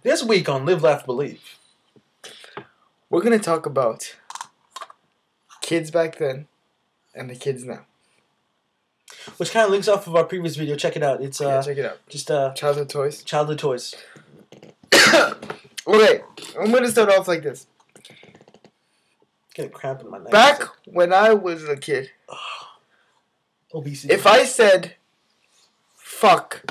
This week on Live, Laugh, Believe, we're gonna talk about kids back then and the kids now. which kind of links off of our previous video. Check it out. It's check it out. Just Childhood toys. childhood toys. Okay, I'm gonna start off like this. Get a cramp in my neck. Back when I was a kid, obesity. if I said "fuck,"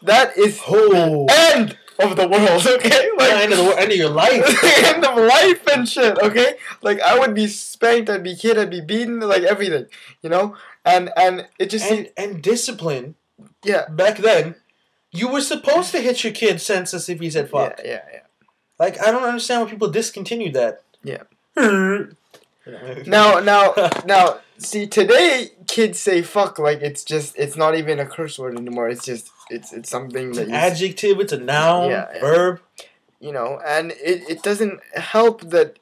that is the end of the world. Okay, end of your life. End of life and shit. Okay, like I would be spanked, I'd be hit, I'd be beaten, like everything. You know, and it just and discipline. Yeah. Back then, you were supposed to hit your kid senseless if he said fuck. Yeah. Like I don't understand why people discontinued that. Yeah. Now, see, today kids say fuck like it's not even a curse word anymore. It's something it's that an adjective. It's a noun, verb. You know, and it doesn't help that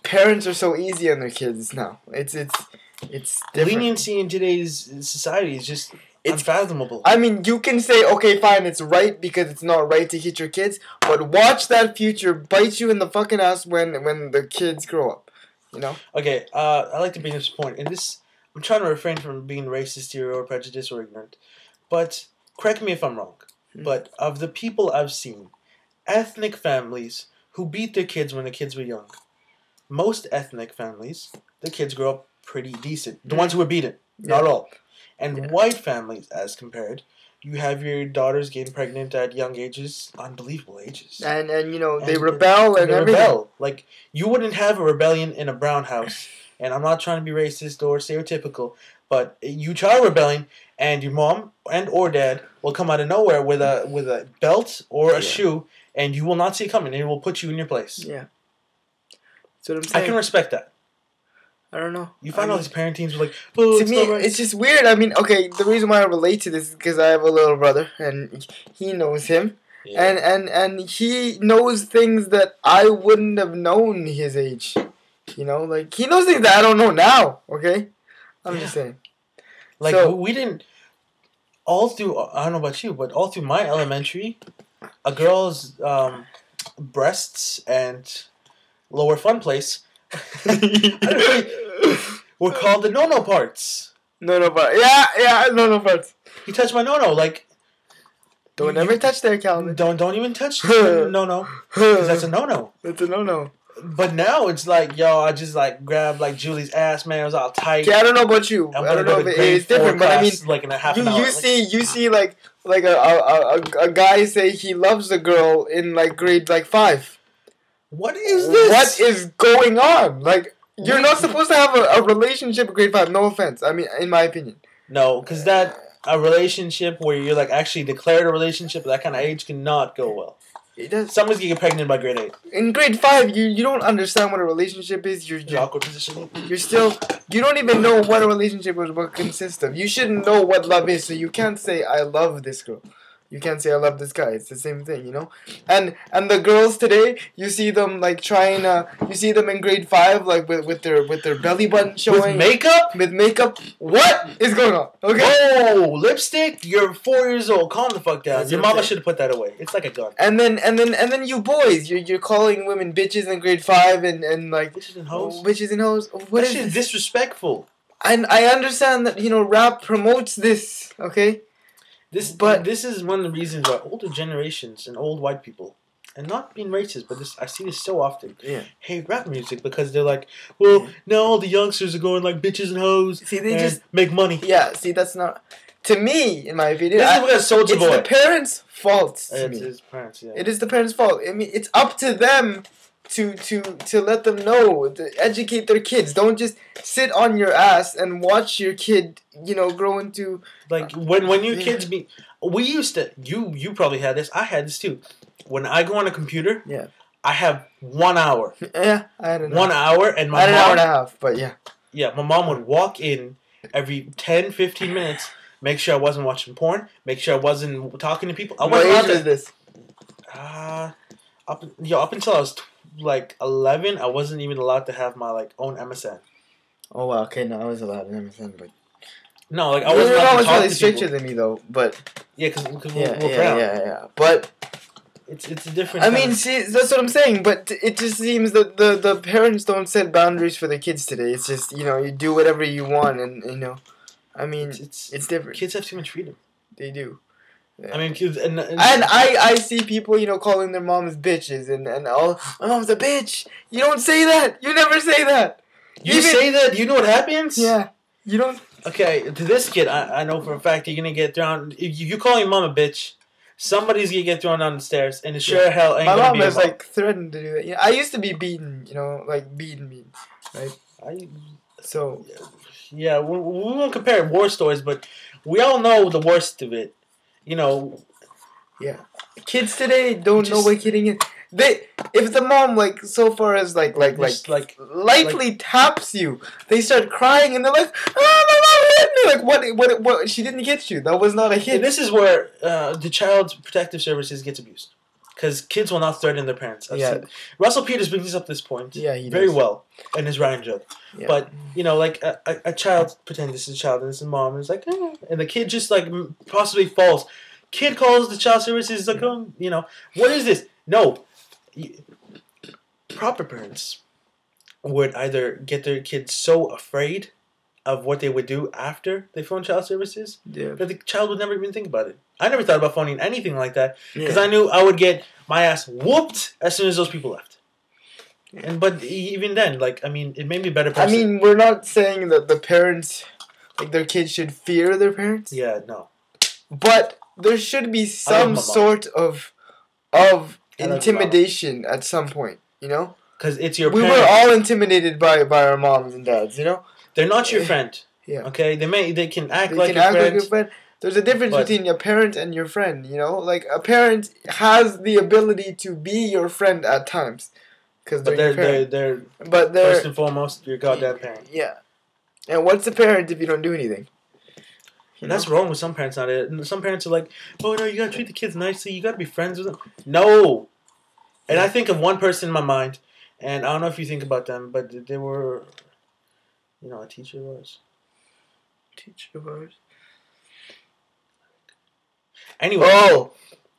parents are so easy on their kids now. It's different. Leniency in today's society is just unfathomable. I mean, you can say, okay, fine, it's right because it's not right to hit your kids, but watch that future bite you in the fucking ass when the kids grow up, you know? Okay, I like to bring this point, and I'm trying to refrain from being racist here or prejudiced or ignorant, but correct me if I'm wrong, but of the people I've seen, ethnic families who beat their kids when the kids were young, most ethnic families, the kids grow up pretty decent. The ones who were beaten, not all. And white families, as compared, you have your daughters getting pregnant at young ages, unbelievable ages. And they rebel and everything. Like, you wouldn't have a rebellion in a brown house. And I'm not trying to be racist or stereotypical, but you try rebelling, and your mom and or dad will come out of nowhere with a belt or a shoe, and you will not see it coming, and it will put you in your place. Yeah. That's what I'm saying. I can respect that. I don't know. You find all these parenting like, oh, to me, it's just weird. I mean, okay, the reason why I relate to this is because I have a little brother, and he knows him, and he knows things that I wouldn't have known his age. You know, like he knows things that I don't know now. Okay, I'm just saying. Like we didn't all through. I don't know about you, but all through my elementary, a girl's breasts and lower fun place. We're called the no-no parts. No-no parts. Yeah, no-no parts. You touch my no-no, like... Don't ever touch there, Calvin. Don't even touch the no-no. Because that's a no-no. That's a no-no. But now it's like, yo, I just like grabbed like Julie's ass, man. It was all tight. Yeah, I don't know about you. I don't know if it's different, but I mean, like in a half an hour. You see like a guy say he loves a girl in like grade like 5. What is this? What is going on? Like, you're not supposed to have a relationship in grade 5. No offense. I mean, in my opinion. No, because a relationship where you're like actually declared a relationship at that kind of age cannot go well. It does. Someone's getting pregnant by grade 8. In grade 5, you don't understand what a relationship is. You're awkward position. You don't even know what a relationship is, what it consists of. You shouldn't know what love is, so you can't say I love this girl. You can't say I love this guy. It's the same thing, you know. And the girls today, you see them like trying. You see them in grade 5, like with their belly button showing. With makeup. What is going on? Okay. Oh, lipstick. You're 4 years old. Calm the fuck down. Your mama should have put that away. It's like a gun. And then you boys, you're calling women bitches in grade 5 and like bitches and hoes. Bitches and hoes. What is this? Disrespectful. And I understand that rap promotes this. Okay. This is one of the reasons why older generations and old white people, and not being racist, but I see this so often, hate rap music because they're like, well, now all the youngsters are going like bitches and hoes. See, they just make money. Yeah, see, that's not, to me, in my opinion, this is what Soulja Boy. It's the parents' fault. It's his parents. Yeah. It is the parents' fault. I mean, it's up to them to let them know, to educate their kids. Don't just sit on your ass and watch your kid, grow into like when your kids be. We used to. You probably had this. I had this too. When I go on a computer, I have 1 hour. Yeah, I had an 1 hour, and I had an hour and a half. But yeah, my mom would walk in every 10, 15 minutes, make sure I wasn't watching porn, make sure I wasn't talking to people. What age is this? Up until I was like 11, I wasn't even allowed to have my like own MSN. Oh wow, okay, no, I was allowed an MSN, but No, like I wasn't You're allowed to always talk really to stricter people. than me though, but Yeah, because yeah, we're proud. yeah. But It's a different. I mean, see, that's what I'm saying. But it just seems that the parents don't set boundaries for their kids today. It's just you do whatever you want, and I mean, it's different. Kids have too much freedom. They do. Yeah. I mean, kids and I see people calling their moms bitches and all. My mom's a bitch. You don't say that. You never say that. You say that. You know what happens? Yeah. You don't. Okay, to this kid, I know for a fact you're gonna get thrown. If you call your mom a bitch, somebody's gonna get thrown down the stairs, and it sure hell ain't gonna be my your mom mom. has threatened to do that. Yeah, I used to be beaten. Beaten, right? So. Yeah, we won't compare war stories, but we all know the worst of it. Yeah. Kids today don't know what kidding is. If the mom so far as lightly taps you, they start crying and they're like, "Oh, my mom hit me!" What? She didn't hit you. That was not a hit. And this is where the Child Protective Services gets abused, because kids will not threaten their parents. Russell Peters brings up this point. Yeah, he very does. well in his Ryan joke. Yeah. But a child pretend this is a child and this is mom, and it's like, and the kid just possibly falls. Kid calls the child services what is this? No, proper parents would either get their kids so afraid of what they would do after they phone child services that the child would never even think about it. I never thought about phoning anything like that because I knew I would get my ass whooped as soon as those people left. But even then, it made me a better person. I mean, we're not saying that the parents, their kids should fear their parents. Yeah, no. But there should be some sort of intimidation at some point, Because it's your parents. We were all intimidated by our moms and dads, They're not your friend. Yeah. Okay? They can act like your friend. There's a difference between your parent and your friend, a parent has the ability to be your friend at times. Because they're first and foremost your goddamn parent. Yeah. And what's a parent if you don't do anything? And that's wrong with some parents nowadays. Some parents are like, "Oh no, you gotta treat the kids nicely. You gotta be friends with them." No. And I think of one person in my mind, and I don't know if you think about them, but they were, a teacher of ours. Teacher of ours. Anyway. Oh.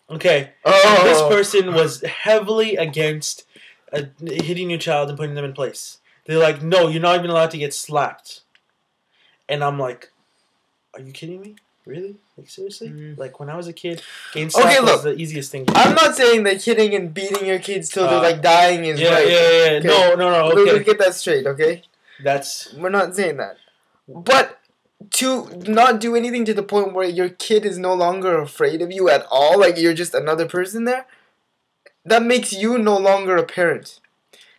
Okay. Oh. This person was heavily against hitting your child and putting them in place. They're like, "No, you're not even allowed to get slapped." And I'm like, are you kidding me? Really? Seriously? Mm-hmm. When I was a kid, getting slapped was the easiest thing to do. I'm not saying that hitting and beating your kids till they're dying is right. Yeah. Okay. No. Okay. Let's get that straight, okay? We're not saying that. But to not do anything to the point where your kid is no longer afraid of you at all, you're just another person there, that makes you no longer a parent.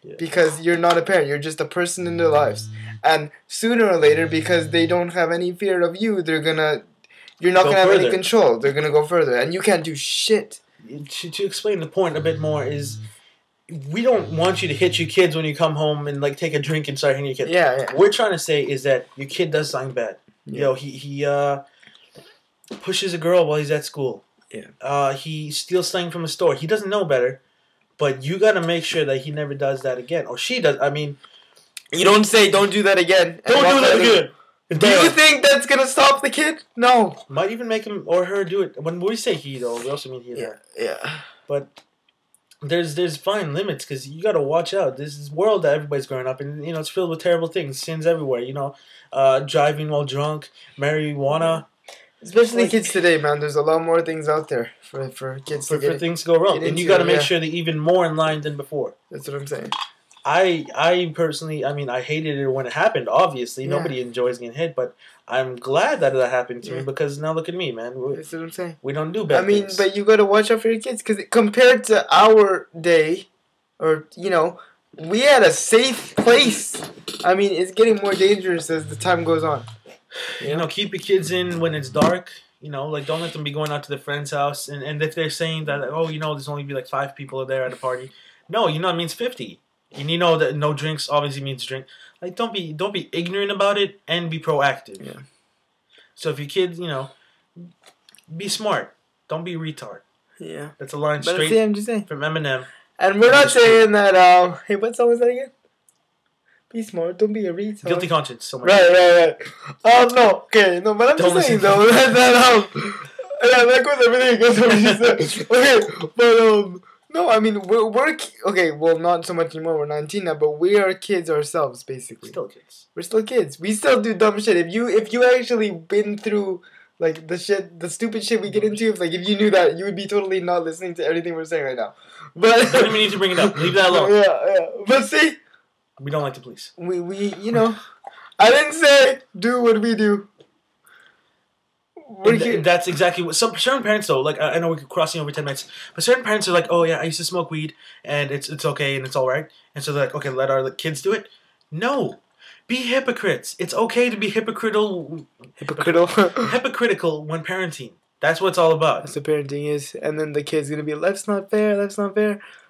Yeah. Because you're not a parent, you're just a person in their lives. And sooner or later, because they don't have any fear of you, you're not gonna have any control. They're gonna go further, and you can't do shit. To explain the point a bit more is, we don't want you to hit your kids when you come home and take a drink and start hitting your kids. Yeah. What we're trying to say is that your kid does something bad. Yeah. He pushes a girl while he's at school. Yeah. He steals something from a store. He doesn't know better, but you gotta make sure that he never does that again, or she does. I mean. You don't say, "Don't do that again." Don't do that again. Do you think that's gonna stop the kid? No. Might even make him or her do it. When we say he, though, we also mean he. Yeah. But there's fine limits, because you gotta watch out. This is world that everybody's growing up in. It's filled with terrible things, sins everywhere. Driving while drunk, marijuana. Especially kids today, man. There's a lot more things out there for kids for things to go wrong, and you gotta make sure they're even more in line than before. That's what I'm saying. I personally, I hated it when it happened, obviously. Nobody enjoys getting hit, but I'm glad that happened to me, because now look at me, man. That's what I'm saying. We don't do bad things. But you gotta watch out for your kids, because compared to our day, or, we had a safe place. It's getting more dangerous as the time goes on. Keep your kids in when it's dark. Don't let them be going out to their friend's house. And if they're saying that, there's only be 5 people there at a party. No, it means 50. And you know that no drinks obviously means drink. Don't be ignorant about it, and be proactive. Yeah. So if your kids, be smart. Don't be retard. Yeah. That's a line I'm just saying. from Eminem. And we're not saying that. Hey, what song was that again? Be smart. Don't be a retard. Guilty conscience. So much. Right. No. Okay. No, but I'm Don't just saying listen. though yeah, that goes everything goes what you said. Okay, but no, I mean we're okay. Well, not so much anymore. We're 19 now, but we are kids ourselves, basically. Still kids. We're still kids. We still do dumb shit. If you actually been through like the stupid shit we get into, if you knew that, you would be totally not listening to everything we're saying right now. But don't even need to bring it up. Leave that alone. Yeah. But see, we don't like to please. We I didn't say do what we do. That's exactly what certain parents though. Like I know we're crossing over 10 minutes, but certain parents are like, oh yeah, I used to smoke weed and it's okay and it's all right, and so they're like, okay, let our kids do it. No, be hypocrites. It's okay to be hypocritical when parenting. That's what it's all about. That's what parenting is. And then the kid's gonna be, that's not fair.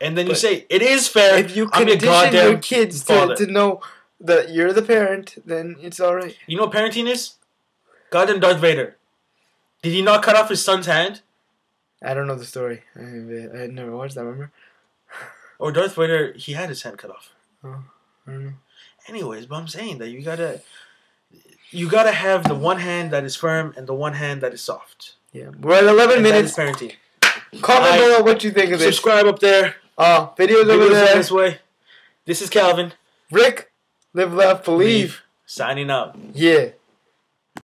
And then you say, it is fair. If you condition your kids to know that you're the parent, then it's alright. You know what parenting is? Goddamn Darth Vader. Did he not cut off his son's hand? I don't know the story. I had never watched that, remember? Or Darth Vader, he had his hand cut off. Oh, I don't know. Anyways, but I'm saying that you gotta have the one hand that is firm and the one hand that is soft. Yeah, we're at 11 minutes. That is parenting. Comment below what you think of this. Subscribe up there. Videos over there. This way. This is Calvin. Rick, live, laugh, believe. Signing out. Yeah.